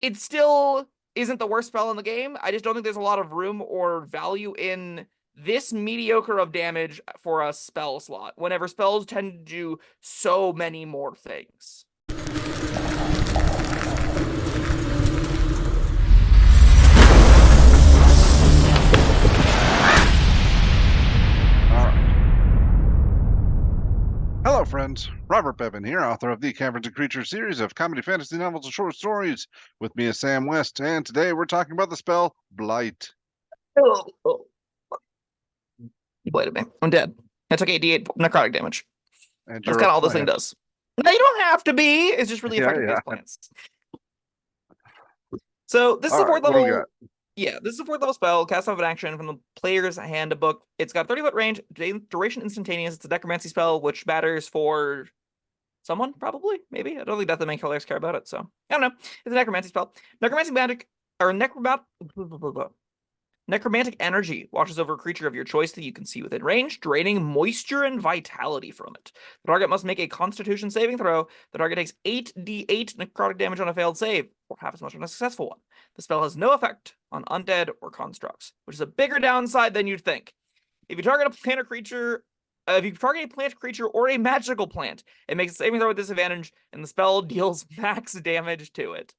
it still isn't the worst spell in the game. I just don't think there's a lot of room or value in this mediocre of damage for a spell slot, whenever spells tend to do so many more things. Hello, friends. Robert Bevan here, author of the Caverns Creatures series of comedy, fantasy novels, and short stories. With me is Sam West, and today we're talking about the spell Blight. Oh. You bladed me. I'm dead. I took 8d8 necrotic damage. And That's you're a kind of all this thing plant. does. No, you don't have to be. It's just really effective Yeah. against plants. So this is All a right, fourth what do we got? level. Yeah, this is a fourth level spell. Cast off an action from the player's handbook. It's got 30-foot range, duration instantaneous. It's a necromancy spell, which matters for someone, probably, maybe. I don't think that the main players care about it, so I don't know. It's a necromancy spell. Necromancy magic or necromantic energy washes over a creature of your choice that you can see within range, draining moisture and vitality from it. The target must make a Constitution saving throw. The target takes 8d8 necrotic damage on a failed save, or half as much on a successful one. The spell has no effect on undead or constructs, which is a bigger downside than you'd think. If you target a plant or creature, if you target a plant creature or a magical plant, it makes a saving throw with disadvantage, and the spell deals max damage to it.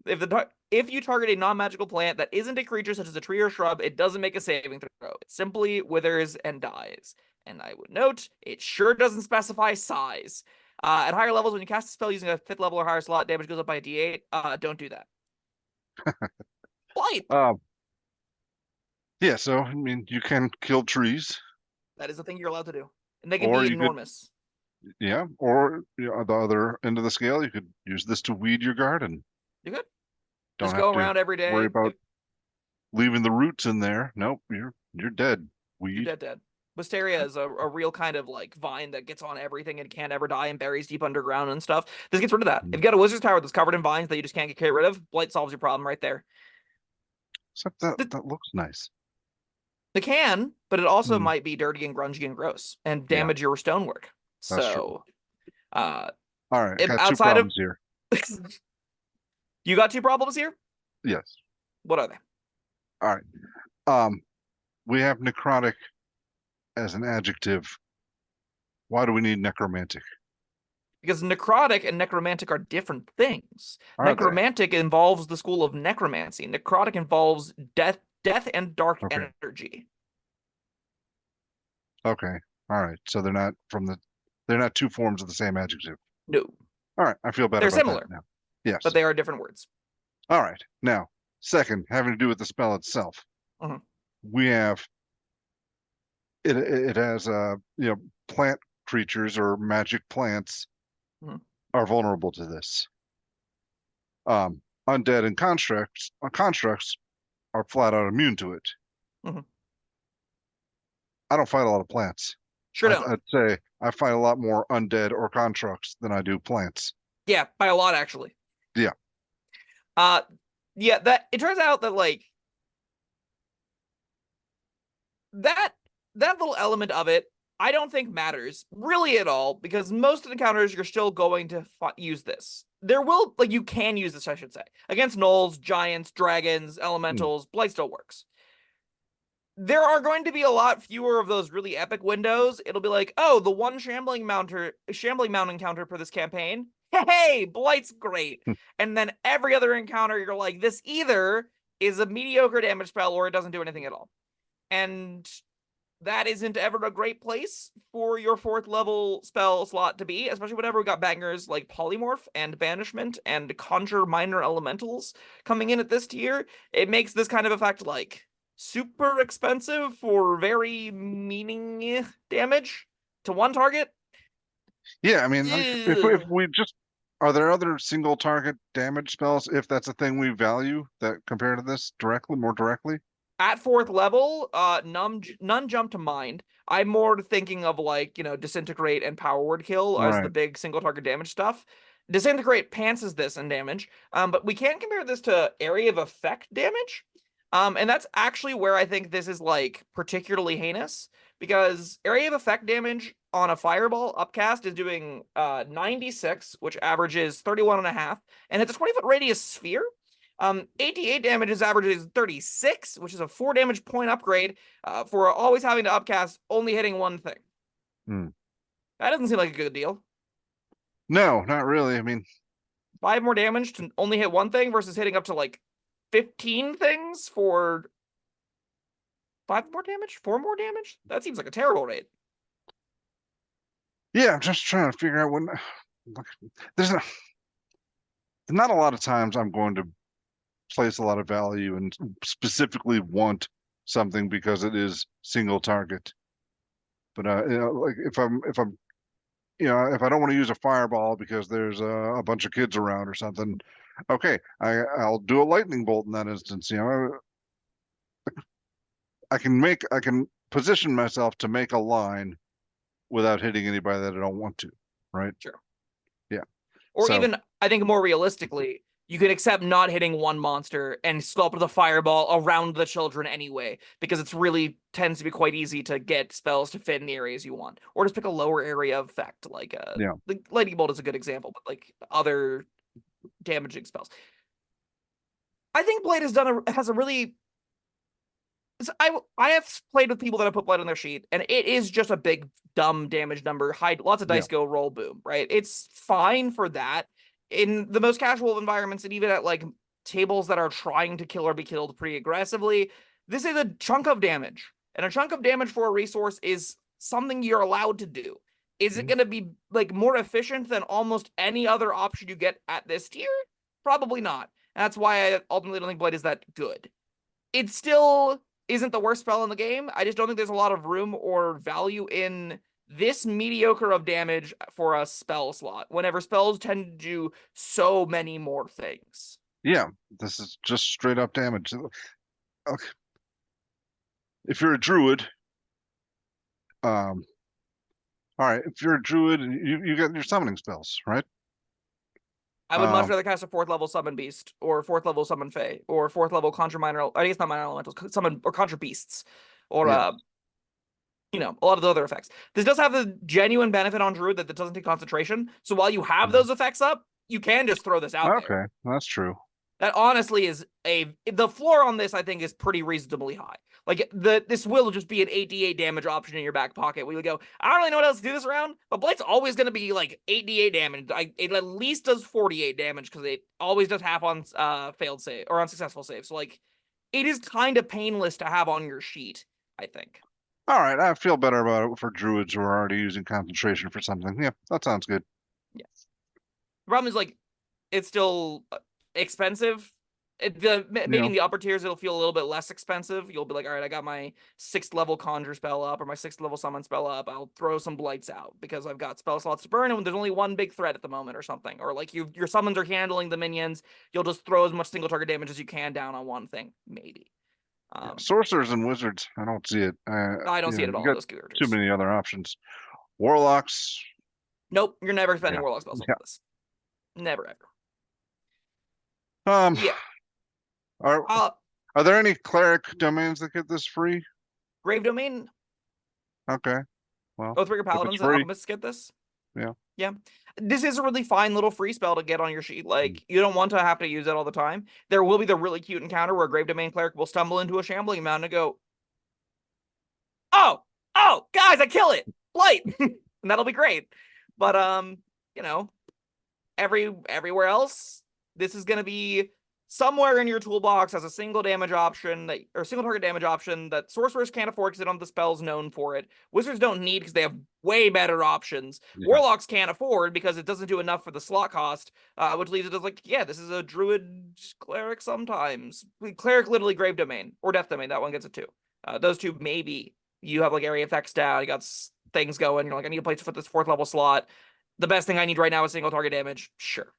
If you target a non-magical plant that isn't a creature such as a tree or shrub, it doesn't make a saving throw. It simply withers and dies. And I would note, it sure doesn't specify size. At higher levels, when you cast a spell using a 5th level or higher slot, damage goes up by a d8. Don't do that. Blight! Yeah, so, I mean, you can kill trees. That is the thing you're allowed to do. And they can Or be you could, enormous. yeah, or the other end of the scale, you could use this to weed your garden. You could Don't just have go to around every worry day. about leaving the roots in there. Nope, you're dead. You're Weed. dead. Wisteria is a real kind of like vine that gets on everything and can't ever die and buries deep underground and stuff. This gets rid of that. If you got a wizard's tower that's covered in vines that you just can't get rid of, Blight solves your problem right there. Except that looks nice. It can, but it also Mm, might be dirty and grungy and gross and yeah, damage your stonework. that's true. So, uh, All right, I got two outside of problems here. you got 2 problems here. Yes. What are they? All right. Um, we have necrotic as an adjective. Why do we need necromantic? Because necrotic and necromantic are different things. Are they? Necromantic involves the school of necromancy. Necrotic involves death and dark Okay. energy. Okay. All right. So they're not two forms of the same adjective. No, All right. I feel better they're about that similar, now. Yes. but they are different words. All right. Now, second, having to do with the spell itself. Mhm. We have it has plant creatures or magic plants Mhm. are vulnerable to this. Undead and constructs are flat out immune to it. Mhm. I don't fight a lot of plants. Sure don't. I'd say I fight a lot more undead or constructs than I do plants. Yeah, by a lot actually. Yeah. Yeah, that it turns out that like that little element of it I don't think matters really at all, because most of the encounters you're still going to use this. There will, like, you can use this, I should say, against gnolls, giants, dragons, Mm. elementals. Blight still works. There are going to be a lot fewer of those really epic windows. It'll be like, oh, the one shambling mount encounter for this campaign. Hey, Blight's great. And then every other encounter, you're like, this either is a mediocre damage spell or it doesn't do anything at all. And that isn't ever a great place for your 4th level spell slot to be, especially whenever we got bangers like Polymorph and Banishment and Conjure Minor Elementals coming in at this tier. It makes this kind of effect like super expensive for very meaning damage to one target. Yeah, I mean, if we just are there other single target damage spells if that's a thing we value that compare to this more directly? At 4th level, none jump to mind. I'm more thinking of like, Disintegrate and Power Word Kill as the Right. big single target damage stuff. Disintegrate pantses this in damage, but we can't compare this to area of effect damage. And that's actually where I think this is like particularly heinous, because area of effect damage on a fireball upcast is doing 96, which averages 31.5, and it's a 20-foot radius sphere. 88 damage is averages 36, which is a 4 damage point upgrade for always having to upcast, only hitting one thing. Hmm. That doesn't seem like a good deal. No, not really. I mean, 5 more damage to only hit one thing versus hitting up to like 15 things for 5 more damage, 4 more damage. That seems like a terrible rate. yeah, I'm just trying to figure out when. There's not a lot of times I'm going to place a lot of value and specifically want something because it is single target. But like if I'm if I don't want to use a fireball because there's a bunch of kids around or something, okay, I'll do a lightning bolt in that instance. I can position myself to make a line without hitting anybody that I don't want to, right? Sure. Yeah. Or So even, I think more realistically, you can accept not hitting one monster and sculpt the fireball around the children anyway, because it's really tends to be quite easy to get spells to fit in the areas you want. Or just pick a lower area of effect, like yeah, the lightning bolt is a good example, but like other damaging spells. I think Blight has a really I have played with people that have put Blight on their sheet, and it is just a big dumb damage number. Hide lots of dice, yeah. go roll, boom. Right? It's fine for that in the most casual environments, and even at like tables that are trying to kill or be killed pretty aggressively. This is a chunk of damage, and a chunk of damage for a resource is something you're allowed to do. Is it Mhm. going to be like more efficient than almost any other option you get at this tier? Probably not. And that's why I ultimately don't think Blight is that good. It still isn't the worst spell in the game. I just don't think there's a lot of room or value in this mediocre of damage for a spell slot, whenever spells tend to do so many more things. Yeah, this is just straight up damage. Okay. If you're a druid, all right, if you're a druid, you get your summoning spells, right? I would much rather cast a 4th level summon beast, or 4th level summon fae, or 4th level conjure minor. I guess not minor elementals, summon or conjure beasts, or Yeah. a lot of the other effects. This does have the genuine benefit on druid that it doesn't take concentration. So while you have Mhm. those effects up, you can just throw this out there. Okay, that's true. That honestly is the floor on this, I think, is pretty reasonably high. Like this will just be an 8d8 damage option in your back pocket. We would go, I don't really know what else to do this round, but Blight's always going to be like 8d8 damage. It at least does 48 damage because it always does half on failed save or unsuccessful save. So like, it is kind of painless to have on your sheet, I think. All right, I feel better about it for druids who are already using concentration for something. Yeah, that sounds good. Yeah. The problem is like it's still expensive. Maybe Yeah, in the upper tiers it'll feel a little bit less expensive. You'll be like, all right, I got my 6th level conjure spell up or my 6th level summon spell up. I'll throw some blights out because I've got spell slots to burn, and there's only one big threat at the moment or something. Or like your summons are handling the minions, you'll just throw as much single target damage as you can down on one thing, maybe. yeah. Sorcerers and wizards, I don't see it. I don't see it at You all in got those too characters. many other options. Warlocks, Nope, you're never spending yeah, warlock spells on yeah. this. Never ever. Um, Yeah. are Uh are there any cleric domains that get this free? Grave Domain, Okay, well, Oathbreaker if it's Paladins, and free, Alchemists get this. yeah. Yeah. This is a really fine little free spell to get on your sheet. Mm. Like, you don't want to have to use it all the time. There will be the really cute encounter where a Grave Domain Cleric will stumble into a Shambling Mountain and go, oh, oh, guys, I kill it. Blight. And that'll be great. But, you know, everywhere else, this is going to be somewhere in your toolbox as a single damage option or single target damage option that sorcerers can't afford because they don't have the spells known for it. Wizards don't need because they have way better options. Yeah. Warlocks can't afford because it doesn't do enough for the slot cost, which leaves it as like, yeah, this is a druid cleric sometimes. Cleric literally grave domain or death domain. That one gets it too. Those two maybe you have like area effects down. You got things going. You're like, I need a place to put this 4th level slot. The best thing I need right now is single target damage. Sure.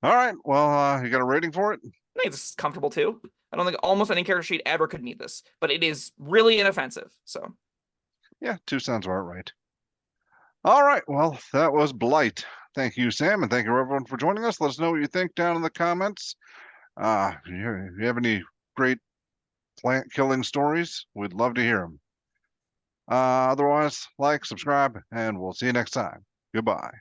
All right, well, you got a rating for it? I think it's comfortable too. I don't think almost any character sheet ever could meet this, but it is really inoffensive. So Yeah, 2 sounds about right. All right, well, that was Blight. Thank you, Sam, and thank you everyone for joining us. Let us know what you think down in the comments. If you have any great plant killing stories, we'd love to hear them. Otherwise, like, subscribe, and we'll see you next time. Goodbye.